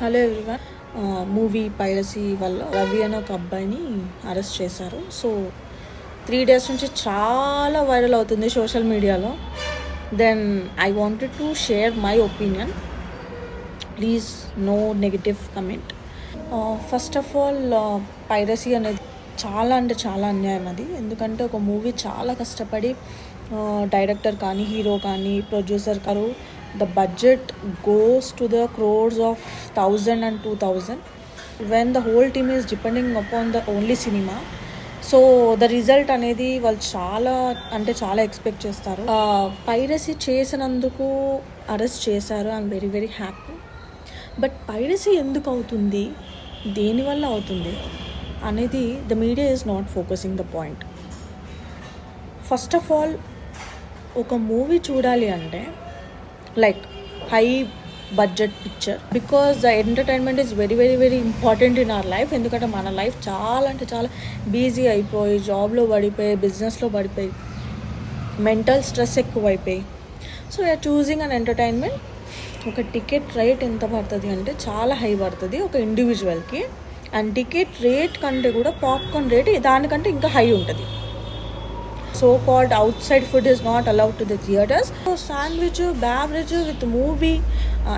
Hello everyone. Movie piracy వల్ల రవి అనే ఒక అబ్బాయిని అరెస్ట్ చేశారు. సో 3 days నుంచి చాలా వైరల్ అవుతుంది సోషల్ మీడియాలో. Then I wanted to share my opinion. Please no negative comment. First of all, piracy అనేది చాలా అంటే చాలా అన్యాయం అది. ఎందుకంటే ఒక మూవీ చాలా కష్టపడి డైరెక్టర్ కానీ, హీరో కానీ, ప్రొడ్యూసర్ గారు the budget goes to the crores of 1000 and 2000 when the whole team is depending upon the only cinema. So the result అనేది వాళ్ళు చాలా అంటే చాలా ఎక్స్పెక్ట్ చేస్తారు. పైరసీ చేసినందుకు అరెస్ట్ చేశారు. I'm very very happy. But piracy ఎందుకు అవుతుంది, దేనివల్ల అవుతుంది అనేది the media is not focusing the point. First of all, ఒక మూవీ చూడాలి అంటే like high budget picture, because the entertainment is very very very important in our life. ఎందుకంటే మన లైఫ్ చాలా అంటే చాలా బిజీ అయిపోయి, జాబ్లో పడిపోయి, బిజినెస్లో పడిపోయి, మెంటల్ స్ట్రెస్ ఎక్కువ అయిపోయి, so we are choosing an entertainment. ఒక టికెట్ రేట్ ఎంత పడుతుంది అంటే చాలా హై పడుతుంది ఒక ఇండివిజువల్కి. అండ్ టికెట్ రేట్ కంటే కూడా పాప్కార్న్ రేట్ దానికంటే ఇంకా హై ఉంటుంది. So called out side food is not allowed to the theatres. So sandwich, beverage with movie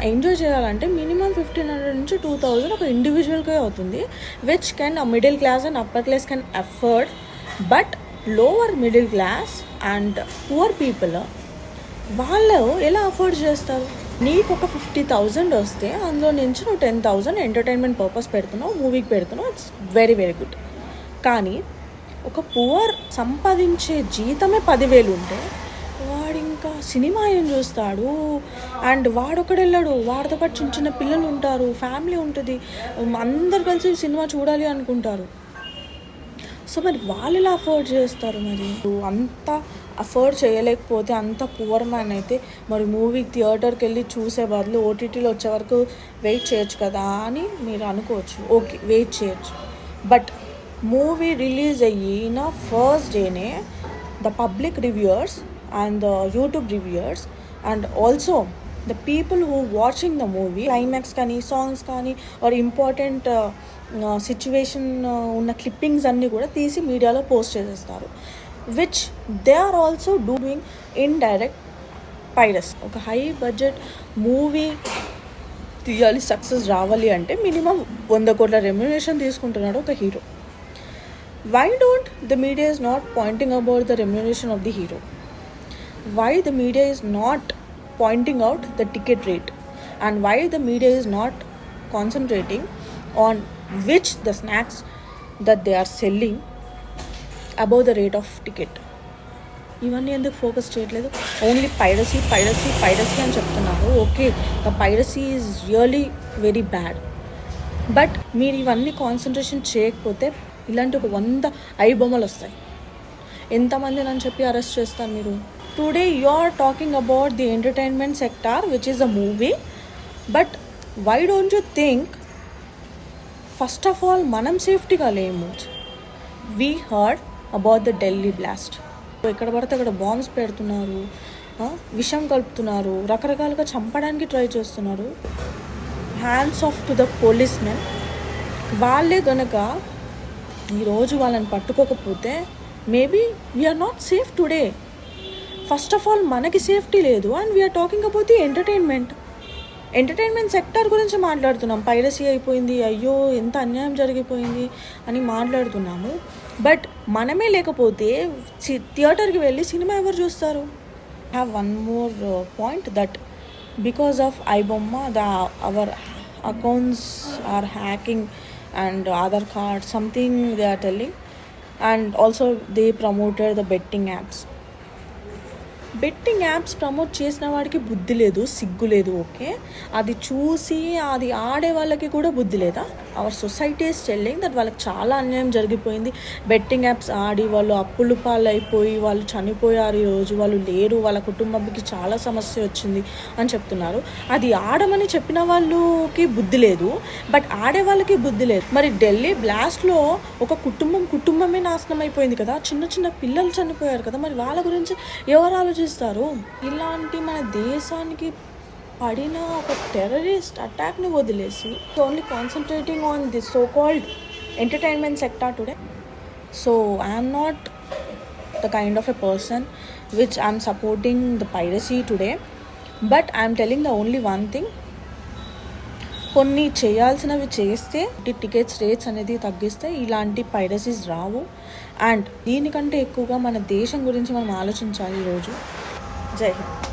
enjoy చేయాలంటే మినిమం 1500 నుంచి 2000 ఒక ఇండివిజువల్కే అవుతుంది, which can middle class and upper class can afford. But lower middle class and poor people వాళ్ళు ఎలా afford చేస్తారు? నీకు ఒక 50,000 వస్తే అందులో నుంచి నువ్వు 10,000 ఎంటర్టైన్మెంట్ పర్పస్ పెడుతున్నావు, మూవీకి పెడుతున్నావు. It's very very good. కానీ ఒక పువర్ సంపాదించే జీతమే 10,000 ఉంటే వాడు ఇంకా సినిమా ఏం చూస్తాడు? అండ్ వాడొక్కడు వెళ్ళాడు, వాడితో పాటు చిన్న చిన్న పిల్లలు ఉంటారు, ఫ్యామిలీ ఉంటుంది, అందరు కలిసి సినిమా చూడాలి అనుకుంటారు. సో మరి వాళ్ళు ఎలా అఫోర్డ్ చేస్తారు? మరి అంత అఫోర్డ్ చేయలేకపోతే, అంత పువర్ మ్యాన్ అయితే మరి మూవీ థియేటర్కి వెళ్ళి చూసే బదులు ఓటీటీలో వచ్చే వరకు వెయిట్ చేయొచ్చు కదా అని మీరు అనుకోవచ్చు. ఓకే, వెయిట్ చేయొచ్చు. బట్ మూవీ రిలీజ్ అయిన ఫస్ట్ డేనే the public reviewers and the YouTube reviewers and also the people who watching the movie, climax కానీ, సాంగ్స్ కానీ, ఆర్ ఇంపార్టెంట్ సిచ్యువేషన్ ఉన్న క్లిప్పింగ్స్ అన్నీ కూడా తీసి మీడియాలో పోస్ట్ చేసేస్తారు, which they are also doing indirect piracy. ఒక హై బడ్జెట్ మూవీ తీయాలి, సక్సెస్ రావాలి అంటే మినిమం 100 కోట్ల రెమ్యునరేషన్ తీసుకుంటున్నాడు ఒక hero. Why don't the media is not pointing about the remuneration of the hero? Why the media is not pointing out the ticket rate? And why the media is not concentrating on which the snacks that they are selling above the rate of ticket? ఇవన్నీ ఎందుకు focus చేయట్లేదు? Only piracy piracy piracy అని చెప్తున్నారు. Okay, the piracy is really very bad. But మీరు ఇవన్నీ concentration చేయకపోతే ఇలాంటి ఒక 100 ఐబొమ్మలు వస్తాయి. ఎంతమంది అని చెప్పి అరెస్ట్ చేస్తారు మీరు? Today you are talking about the entertainment sector which is a movie. But why don't you think first of all మనం సేఫ్టీగా లేము? We heard about the Delhi blast. ఎక్కడ పడితే అక్కడ బాంబ్స్ పెడుతున్నారు, విషం కలుపుతున్నారు, రకరకాలుగా చంపడానికి ట్రై చేస్తున్నారు. Hands off to the policemen. వాళ్ళే గనక ఈరోజు వాళ్ళని పట్టుకోకపోతే maybe we're not safe today. First of all మనకి సేఫ్టీ లేదు. And we're talking about the entertainment sector గురించి మాట్లాడుతున్నాం. పైరసీ అయిపోయింది, అయ్యో ఎంత అన్యాయం జరిగిపోయింది అని మాట్లాడుతున్నాము. బట్ మనమే లేకపోతే థియేటర్కి వెళ్ళి సినిమా ఎవరు చూస్తారు? Have one more point that because of iBomma our accounts are hacking and Aadhaar card, something they are telling. And also they promoted the betting apps. Betting apps promote చేసిన వాడికి బుద్ధి లేదు, సిగ్గు లేదు. ఓకే, అది చూసి అది ఆడే వాళ్ళకి కూడా బుద్ధి లేదా? Our society is telling that వాళ్ళకి చాలా అన్యాయం జరిగిపోయింది. బెట్టింగ్ యాప్స్ ఆడి వాళ్ళు అప్పులు పాలైపోయి వాళ్ళు చనిపోయారు, ఈరోజు వాళ్ళు లేరు, వాళ్ళ కుటుంబానికి చాలా సమస్య వచ్చింది అని చెప్తున్నారు. అది ఆడమని చెప్పిన వాళ్ళకి బుద్ధి లేదు, బట్ ఆడే వాళ్ళకి బుద్ధి లేదు. మరి ఢిల్లీ బ్లాస్ట్లో ఒక కుటుంబమే నాశనం అయిపోయింది కదా, చిన్న చిన్న పిల్లలు చనిపోయారు కదా, మరి వాళ్ళ గురించి ఎవరు ఆలోచిస్తారు? ఇలాంటి మన దేశానికి పడిన ఒక టెర్రరిస్ట్ అటాక్ని వదిలేసి only concentrating on this so called entertainment sector today. So I'm not the kind of a person which I'm supporting the piracy today, but I'm telling the only one thing, కొన్ని చేయాల్సినవి చేస్తే tickets rates అనేది తగ్గిస్తే ఇలాంటి piracies Rao. And దీనికంటే ఎక్కువగా మన దేశం గురించి మనం ఆలోచించాలి ఈరోజు. జై హింద్.